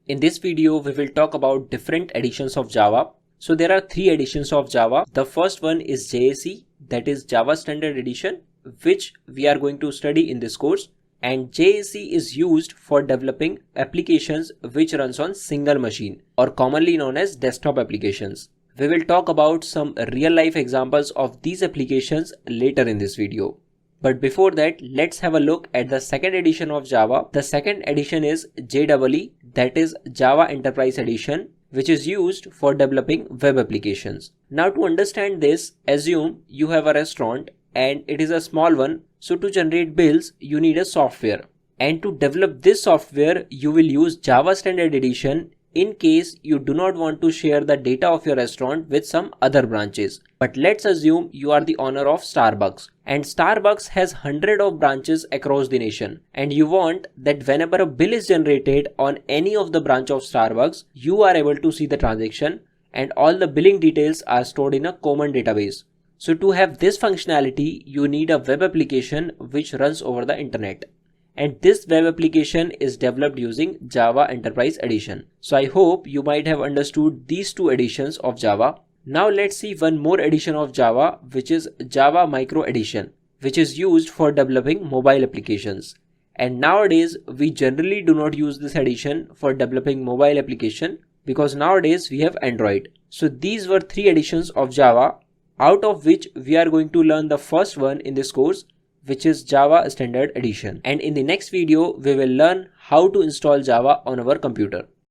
In this video, we will talk about different editions of Java. So there are three editions of Java. The first one is JSE, that is Java Standard Edition, which we are going to study in this course. And JSE is used for developing applications which runs on single machine or commonly known as desktop applications. We will talk about some real life examples of these applications later in this video. But before that, let's have a look at the second edition of Java. The second edition is JEE, that is Java Enterprise Edition, which is used for developing web applications. Now to understand this, assume you have a restaurant and it is a small one. So to generate bills, you need a software. And to develop this software, you will use Java Standard Edition in case you do not want to share the data of your restaurant with some other branches. But let's assume you are the owner of Starbucks and Starbucks has hundreds of branches across the nation, and you want that whenever a bill is generated on any of the branch of Starbucks, you are able to see the transaction and all the billing details are stored in a common database. So to have this functionality, you need a web application which runs over the internet. And this web application is developed using Java Enterprise Edition. So I hope you might have understood these two editions of Java. Now let's see one more edition of Java, which is Java Micro Edition, which is used for developing mobile applications. And nowadays we generally do not use this edition for developing mobile application because nowadays we have Android. So these were three editions of Java, out of which we are going to learn the first one in this course, which is Java Standard Edition. And in the next video, we will learn how to install Java on our computer.